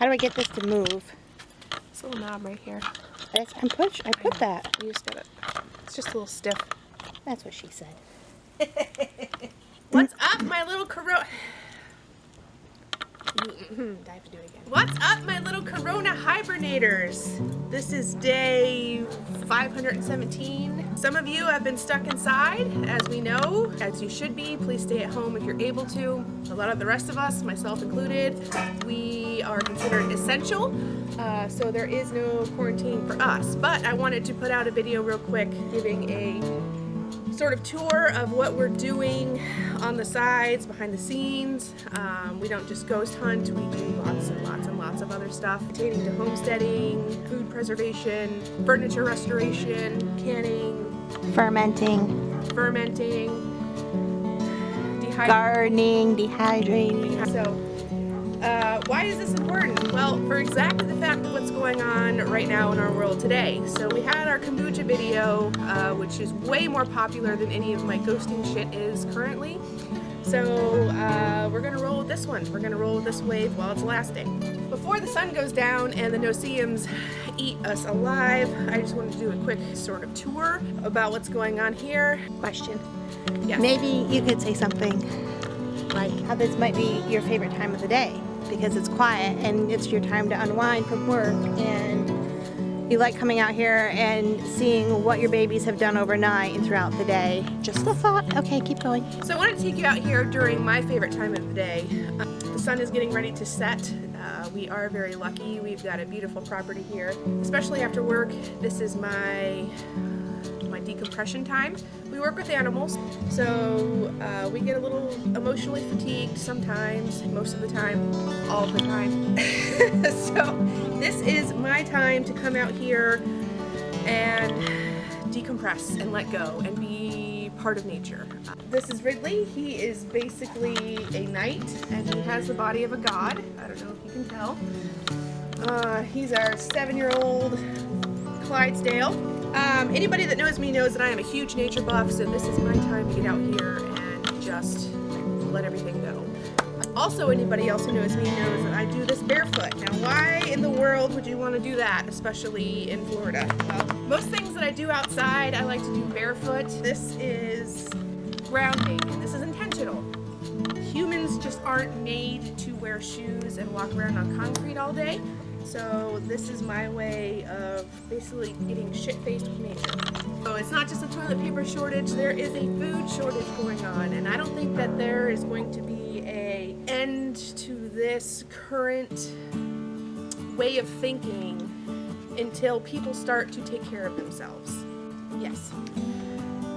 How do I get this to move? This little knob right here. I put that. You just got it. It's just a little stiff. That's what she said. What's up, my little Corona? I have to do it again. What's up, my little Corona hibernators? This is day 517. Some of you have been stuck inside, as we know, as you should be. Please stay at home if you're able to. A lot of the rest of us, myself included, we are considered essential, so there is no quarantine for us. But I wanted to put out a video real quick giving a sort of tour of what we're doing on the sides, behind the scenes. We don't just ghost hunt, we do lots and lots and lots of other stuff pertaining to homesteading, food preservation, furniture restoration, canning, Fermenting, gardening, dehydrating. So, why is this important? Well, for exactly the fact of what's going on right now in our world today. So we had our kombucha video, which is way more popular than any of my ghosting shit is currently. So we're gonna roll with this one. We're gonna roll with this wave while it's lasting. Before the sun goes down and the no-see-ums eat us alive, I just wanted to do a quick sort of tour about what's going on here. Question. Yes. Maybe you could say something like how this might be your favorite time of the day because it's quiet and it's your time to unwind from work and you like coming out here and seeing what your babies have done overnight and throughout the day. Just a thought. Okay, keep going. So I wanted to take you out here during my favorite time of the day. The sun is getting ready to set. We are very lucky. We've got a beautiful property here, especially after work. This is my decompression time. We work with animals, so we get a little emotionally fatigued sometimes, most of the time, all of the time. So this is my time to come out here and decompress and let go and be part of nature. This is Ridley. He is basically a knight and he has the body of a god. I don't know if you can tell. He's our 7-year-old Clydesdale. Anybody that knows me knows that I am a huge nature buff, so this is my time to get out here and just let everything go. Also, anybody else who knows me knows that I do this barefoot. Now, why in the world would you want to do that, especially in Florida? Well, most things that I do outside, I like to do barefoot. This is grounding, and this is intentional. Humans just aren't made to wear shoes and walk around on concrete all day. So this is my way of basically getting shit-faced with nature. So it's not just a toilet paper shortage, there is a food shortage going on, and I don't think that there is going to be an end to this current way of thinking until people start to take care of themselves. Yes.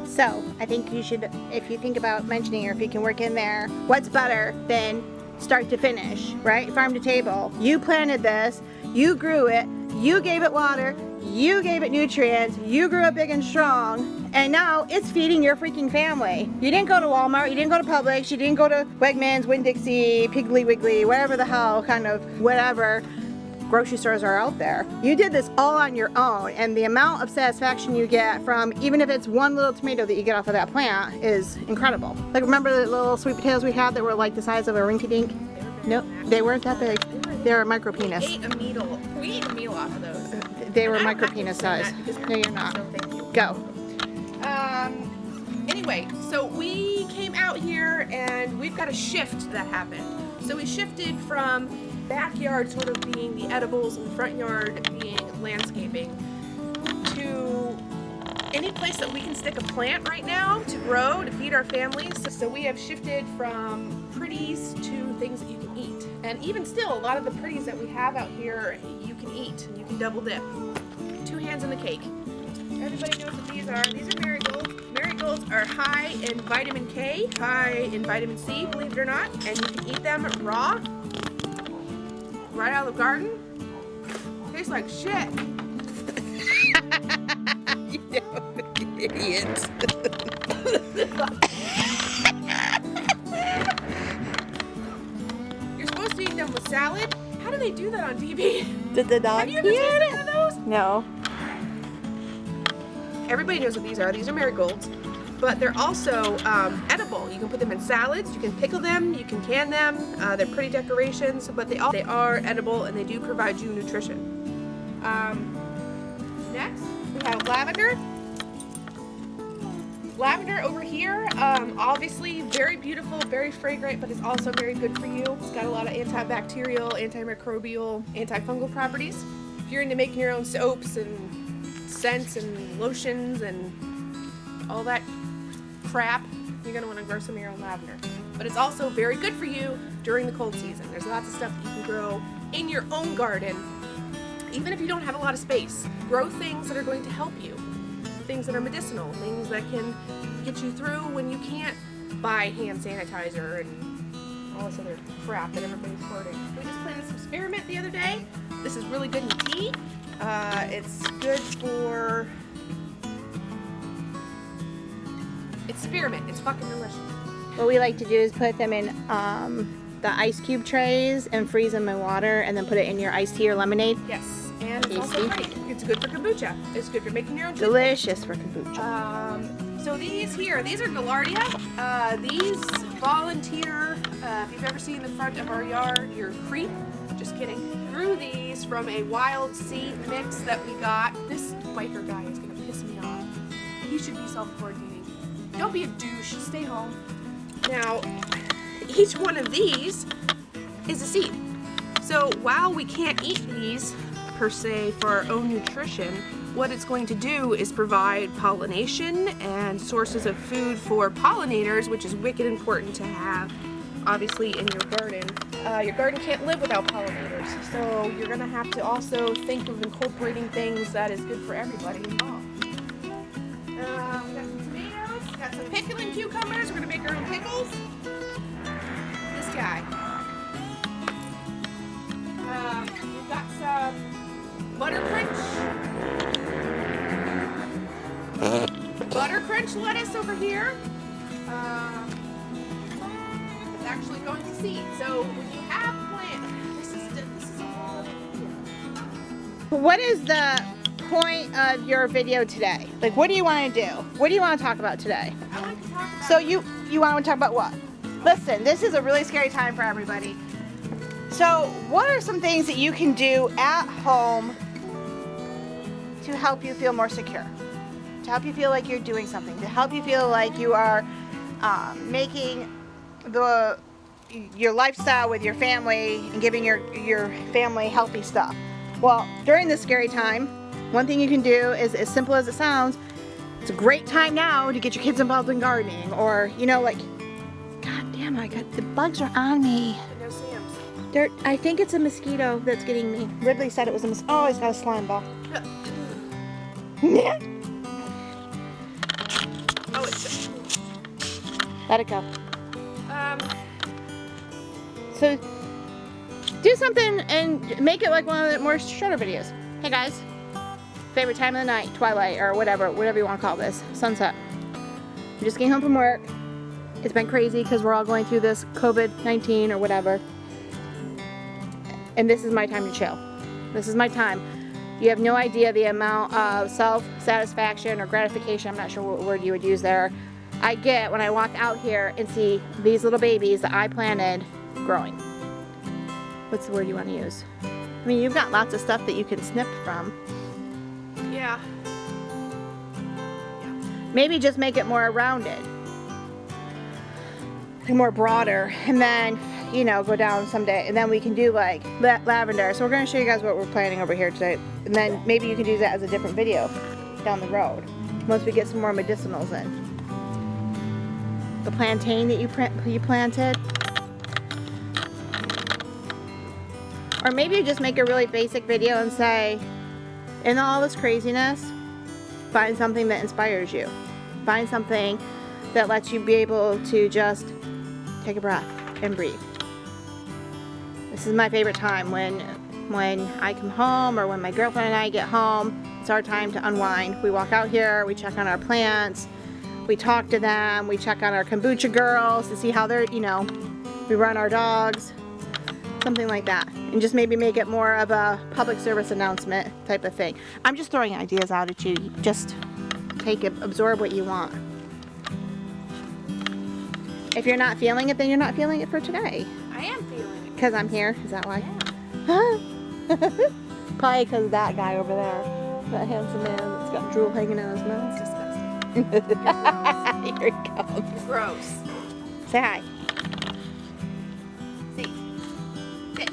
So I think you should, if you think about mentioning or if you can work in there, what's better than start to finish, right? Farm to table. You planted this, you grew it, you gave it water, you gave it nutrients, you grew it big and strong, and now it's feeding your freaking family. You didn't go to Walmart, you didn't go to Publix, you didn't go to Wegmans, Winn-Dixie, Piggly Wiggly, wherever the hell kind of whatever grocery stores are out there. You did this all on your own, and the amount of satisfaction you get from, even if it's one little tomato that you get off of that plant, is incredible. Like, remember the little sweet potatoes we had that were like the size of a rinky-dink? Nope, they weren't that big. They were micro penis. We ate a meal off of those. They were micro penis size. No, you're not. So thank you. Go. Anyway, so we came out here and we've got a shift that happened. So we shifted from backyard sort of being the edibles and front yard being landscaping to any place that we can stick a plant right now to grow, to feed our families. So we have shifted from pretties to things that you can eat. And even still, a lot of the pretties that we have out here, you can eat. You can double dip. 2 hands in the cake. Everybody knows what these are. These are marigolds. Marigolds are high in vitamin K, high in vitamin C, believe it or not. And you can eat them raw, right out of the garden. Tastes like shit. You idiot. You're supposed to eat them with salad? How do they do that on TV? Did the dog Have you ever tasted one of those? No. Everybody knows what these are. These are marigolds. but they're also edible. You can put them in salads, you can pickle them, you can can them. They're pretty decorations, but they are edible and they do provide you nutrition. Next, we have lavender. Lavender over here, obviously very beautiful, very fragrant, but it's also very good for you. It's got a lot of antibacterial, antimicrobial, antifungal properties. If you're into making your own soaps and scents and lotions and all that crap, you're gonna wanna grow some of your own lavender. But it's also very good for you during the cold season. There's lots of stuff that you can grow in your own garden, even if you don't have a lot of space. Grow things that are going to help you. Things that are medicinal, things that can get you through when you can't buy hand sanitizer and all this other crap that everybody's hoarding. We just planted some spearmint the other day. This is really good in tea. It's good for... It's spearmint. It's fucking delicious. What we like to do is put them in the ice cube trays and freeze them in water and then put it in your iced tea or lemonade. Yes. And it's also great. It's good for kombucha. It's good for making your own toothpaste. Delicious for kombucha. So these here, these are Gaillardia. These volunteer, if you've ever seen the front of our yard, your creep, just kidding, grew these from a wild seed mix that we got. This biker guy is gonna piss me off. He should be self-quarantining. Don't be a douche, stay home. Now, each one of these is a seed. So while we can't eat these, per se, for our own nutrition, what it's going to do is provide pollination and sources of food for pollinators, which is wicked important to have, obviously, in your garden. Your garden can't live without pollinators, so you're going to have to also think of incorporating things that is good for everybody involved. We got some tomatoes, got some pickling cucumbers. We're going to make our own pickles. This guy. We've got some butter crunch lettuce over here. It's actually going to seed. So when you have plants, this is a whole idea. What is the point of your video today? Like, what do you want to do? What do you want to talk about today? I want to talk about. So you want to talk about what? Listen, this is a really scary time for everybody. So what are some things that you can do at home to help you feel more secure? To help you feel like you're doing something, to help you feel like you are making your lifestyle with your family and giving your family healthy stuff. Well, during this scary time, one thing you can do is, as simple as it sounds, it's a great time now to get your kids involved in gardening, or, you know, like, God damn, the bugs are on me. No Sam's. I think it's a mosquito that's getting me. Ridley said it was a mosquito. Oh, he's got a slime ball. Oh, it's. Let it go. So do something and make it like one of the more shorter videos. Hey guys, favorite time of the night, twilight, or whatever you want to call this, sunset. I'm just getting home from work. It's been crazy because we're all going through this COVID-19 or whatever. And this is my time to chill. This is my time. You have no idea the amount of self-satisfaction or gratification, I'm not sure what word you would use there, I get when I walk out here and see these little babies that I planted growing. What's the word you want to use? I mean, you've got lots of stuff that you can snip from. Yeah. Maybe just make it more rounded, more broader, and then, you know, go down someday, and then we can do like lavender. So we're going to show you guys what we're planting over here today, and then maybe you can do that as a different video down the road once we get some more medicinals in. The plantain that you planted, or maybe you just make a really basic video and say, in all this craziness, find something that inspires you. Find something that lets you be able to just take a breath and breathe. This is my favorite time when I come home, or when my girlfriend and I get home. It's our time to unwind. We walk out here, we check on our plants, we talk to them, we check on our kombucha girls to see how they're, you know, we run our dogs, something like that. And just maybe make it more of a public service announcement type of thing. I'm just throwing ideas out at you. Just take it, absorb what you want. If you're not feeling it, then you're not feeling it for today. I am feeling it. Because I'm here. Is that why? Yeah. Probably because of that guy over there. That handsome man that's got drool hanging out his mouth. It's disgusting. Here he comes. It's gross. Say hi. See. Sit.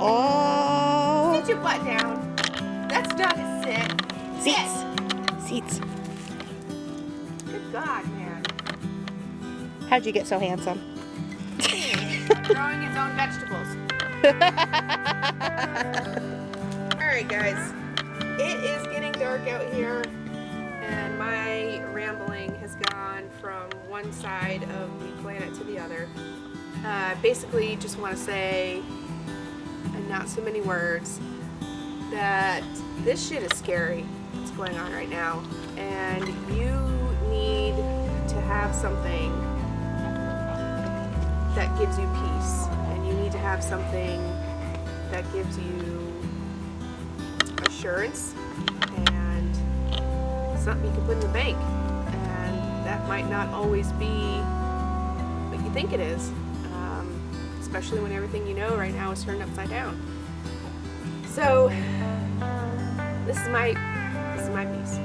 Oh. Sit your butt down. That's not a sit. Seats. Seats. Good God, man. How'd you get so handsome? Growing its own vegetables. Alright guys, it is getting dark out here and my rambling has gone from one side of the planet to the other. Basically just want to say, in not so many words, that this shit is scary what's going on right now, and you need to have something that gives you peace, and you need to have something that gives you assurance and something you can put in the bank. And that might not always be what you think it is, especially when everything you know right now is turned upside down. So this is my piece.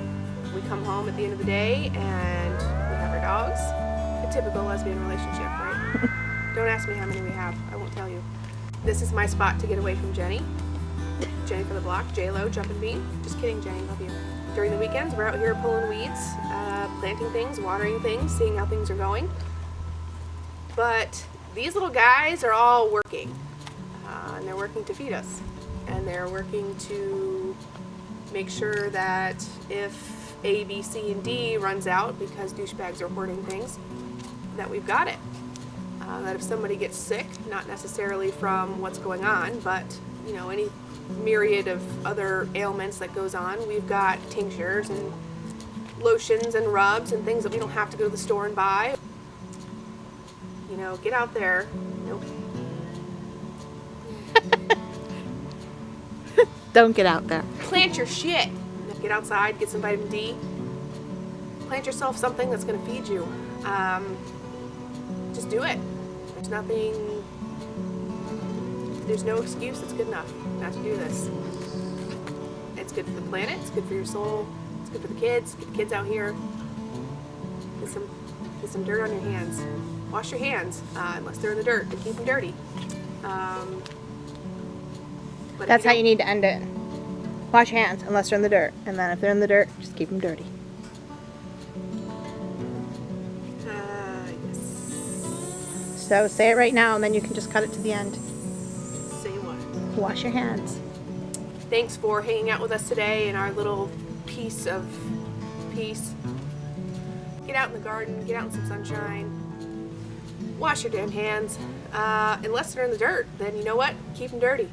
We come home at the end of the day and we have our dogs. A typical lesbian relationship, right? Don't ask me how many we have. I won't tell you. This is my spot to get away from Jenny. Jenny for the block, J-Lo, Jumpin' Bean. Just kidding, Jenny, love you. During the weekends, we're out here pulling weeds, planting things, watering things, seeing how things are going. But these little guys are all working. And they're working to feed us. And they're working to make sure that if A, B, C, and D runs out because douchebags are hoarding things, that we've got it. That if somebody gets sick, not necessarily from what's going on, but you know, any myriad of other ailments that goes on, we've got tinctures and lotions and rubs and things that we don't have to go to the store and buy. You know, get out there. Nope. Don't get out there. Plant your shit. Get outside, get some vitamin D. Plant yourself something that's going to feed you. Just do it. There's nothing, there's no excuse that's good enough not to do this. It's good for the planet, it's good for your soul, it's good for the kids. Get the kids out here. Get some dirt on your hands. Wash your hands, unless they're in the dirt, to keep them dirty. But That's how you need to end it. Wash your hands unless they're in the dirt. And then if they're in the dirt, just keep them dirty. Yes. So say it right now and then you can just cut it to the end. Say what? Wash your hands. Thanks for hanging out with us today in our little piece of peace. Get out in the garden, get out in some sunshine. Wash your damn hands. Unless they're in the dirt, then you know what? Keep them dirty.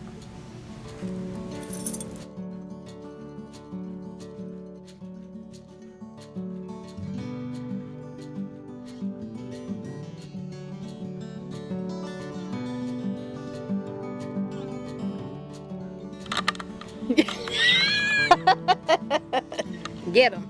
Get 'em.